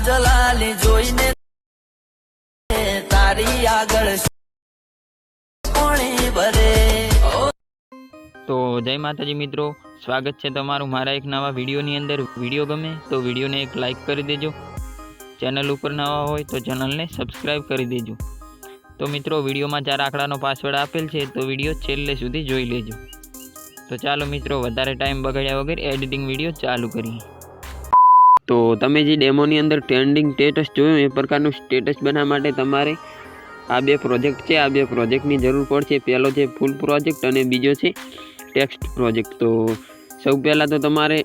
જલાલી જોઈને તારી આગળ કોણી ભરે। તો જય માતાજી મિત્રો, સ્વાગત છે તમારું મારા એક નવા વિડીયોની અંદર। વિડીયો ગમે તો વિડીયોને એક લાઇક કરી દેજો, ચેનલ ઉપર નવા હોય તો ચેનલને સબસ્ક્રાઈબ કરી દેજો। તો મિત્રો વિડીયોમાં 4 આંકડાનો પાસવર્ડ આપેલ છે, તો વિડીયો છેલ્લે સુધી જોઈ લેજો। તો ચાલો મિત્રો વધારે ટાઈમ બગાડ્યા વગર એડિટિંગ વિડીયો ચાલુ કરીએ। તો તમે જે ડેમોની અંદર ટ્રેન્ડિંગ સ્ટેટસ જોયું એ પ્રકારનું સ્ટેટસ બનાવવા માટે તમારે આ બે પ્રોજેક્ટ છે, આ બે પ્રોજેક્ટની જરૂર પડશે। પહેલો છે ફૂલ પ્રોજેક્ટ અને બીજો છે ટેક્સ્ટ પ્રોજેક્ટ। તો સૌ પહેલાં તો તમારે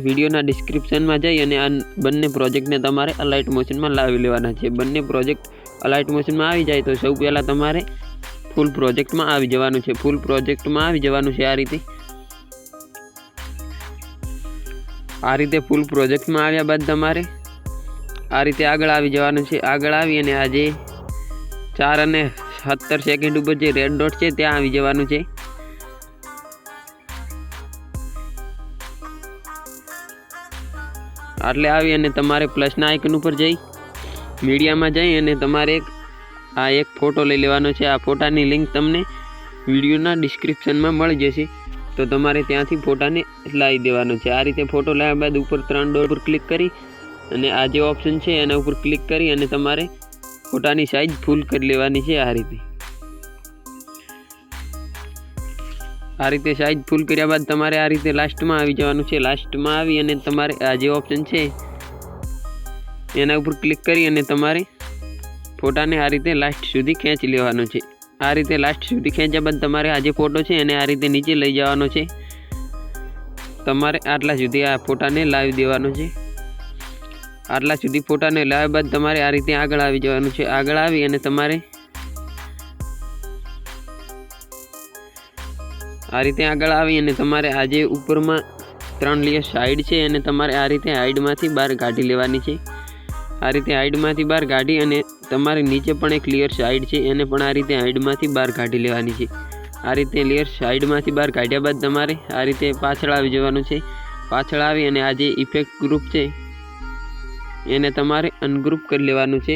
વિડીયોના ડિસ્ક્રિપ્શનમાં જઈ અને આ બંને પ્રોજેક્ટને તમારે અલાઇટ મોશનમાં લાવી લેવાના છે। બંને પ્રોજેક્ટ અલાઇટ મોશનમાં આવી જાય તો સૌ પહેલાં તમારે ફૂલ પ્રોજેક્ટમાં આવી જવાનું છે। ફૂલ પ્રોજેક્ટમાં આવી જવાનું છે આ રીતે ફૂલ પ્રોજેક્ટમાં આવ્યા બાદ તમારે આ રીતે આગળ આવી જવાનું છે। આગળ આવી અને આજે 4 અને 17 સેકન્ડ ઉપર જે રેડ ડોટ છે ત્યાં આવી જવાનું છે। આટલે આવી અને તમારે પ્લસના આઇકન ઉપર જઈ મીડિયામાં જઈ અને તમારે એક ફોટો લઈ લેવાનો છે। આ ફોટાની લિંક તમને વિડીયોના ડિસ્ક્રિપ્શનમાં મળી જશે, તો તમારે ત્યાંથી ફોટાને લાવી દેવાનો છે। આ રીતે ફોટો લાવ્યા બાદ ઉપર 3 ડોટ પર ક્લિક કરી અને આ જે ઓપ્શન છે એના ઉપર ક્લિક કરી અને તમારે ફોટાની સાઇઝ ફૂલ કરી લેવાની છે। આ રીતે સાઇઝ ફૂલ કર્યા બાદ તમારે આ રીતે લાસ્ટમાં આવી જવાનું છે। લાસ્ટમાં આવી અને તમારે આ જે ઓપ્શન છે એના ઉપર ક્લિક કરી અને તમારે ફોટાને આ રીતે લાસ્ટ સુધી ખેંચી લેવાનો છે। આ રીતે લાસ્ટ સુધી ખેંચ્યા બાદ તમારે આ જે ફોટો છે એને આ રીતે નીચે લઈ જવાનો છે। તમારે આટલા સુધી આ ફોટાને લાવી દેવાનો છે। આટલા સુધી ફોટાને લાવ્યા બાદ તમારે આ રીતે આગળ આવી જવાનું છે। આગળ આવી અને તમારે આ રીતે આગળ આવી અને તમારે આ જે ઉપરમાં 3 લેયર સાઈડ છે અને તમારે આ રીતે હાઈડમાંથી બહાર કાઢી લેવાની છે। આ રીતે હાઈડમાંથી બહાર કાઢી અને તમારે નીચે પણ એક લેયર સાઈડ છે એને પણ આ રીતે હાઈડમાંથી બહાર કાઢી લેવાની છે। આ રીતે લેયર સાઈડમાંથી બહાર કાઢ્યા બાદ તમારે આ રીતે પાછળ આવી જવાનું છે। પાછળ આવી અને આ જે ઇફેક્ટ ગ્રુપ છે એને તમારે અનગ્રુપ કરી લેવાનું છે।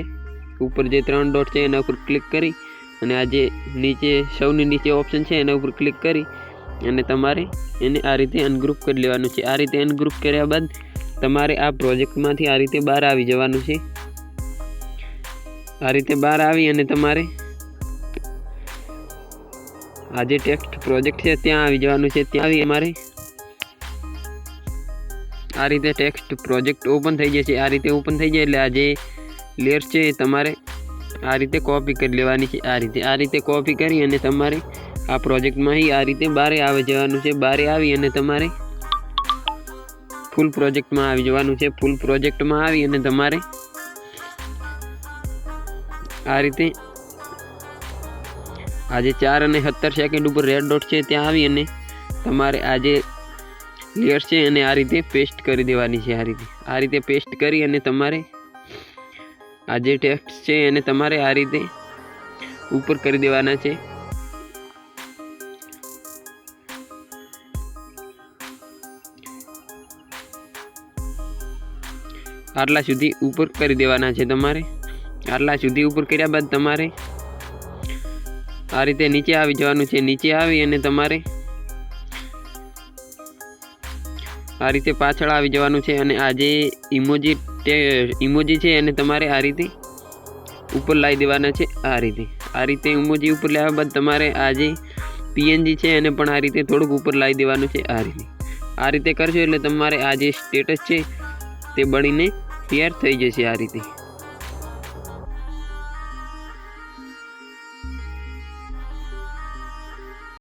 ઉપર જે 3 ડોટ છે એના ઉપર ક્લિક કરી અને આ જે નીચે સૌની નીચે ઓપ્શન છે એના ઉપર ક્લિક કરી અને તમારે એને આ રીતે અનગ્રુપ કરી લેવાનું છે। આ રીતે અનગ્રુપ કર્યા બાદ તમારે આ પ્રોજેક્ટમાંથી આ રીતે બહાર આવી જવાનું છે। આ રીતે બહાર આવી અને તમારે આ જે ટેક્સ્ટ પ્રોજેક્ટ છે ત્યાં આવી જવાનું છે। ત્યાં આવી અમારે આ રીતે ટેક્સ્ટ પ્રોજેક્ટ ઓપન થઈ જશે। આ રીતે ઓપન થઈ જાય એટલે આ જે લેયર છે તમારે આ રીતે કોપી કરી લેવાની છે। આ રીતે કોપી કરી અને તમારે આ પ્રોજેક્ટમાં આ રીતે બહાર આવી જવાનું છે। બહાર આવી અને તમારે ફૂલ પ્રોજેક્ટમાં આવી જવાનું છે। ફૂલ પ્રોજેક્ટમાં આવી અને તમારે આ રીતે આજે 4 અને 17 સેકન્ડ ઉપર રેડ ડોટ છે ત્યાં આવી અને તમારે આ જે લેયર છે એને આ રીતે પેસ્ટ કરી દેવાની છે। આ રીતે પેસ્ટ કરી અને તમારે આ જે ટેક્સ્ટ છે એને તમારે આ રીતે ઉપર કરી દેવાના છે। આટલા સુધી ઉપર કરી દેવાના છે તમારે। આટલા સુધી ઉપર કર્યા બાદ તમારે આ રીતે નીચે આવી જવાનું છે। નીચે આવી અને તમારે આ રીતે પાછળ આવી જવાનું છે અને આ જે ઇમોજી છે એને તમારે આ રીતે ઉપર લાવી દેવાના છે। આ રીતે ઇમોજી ઉપર લાવ્યા બાદ તમારે આ જે પીએનજી છે એને પણ આ રીતે થોડુંક ઉપર લાવી દેવાનું છે। આ રીતે કરશો એટલે તમારે આ જે સ્ટેટસ છે તે બનીને તૈયાર થઈ જશે। આ રીતે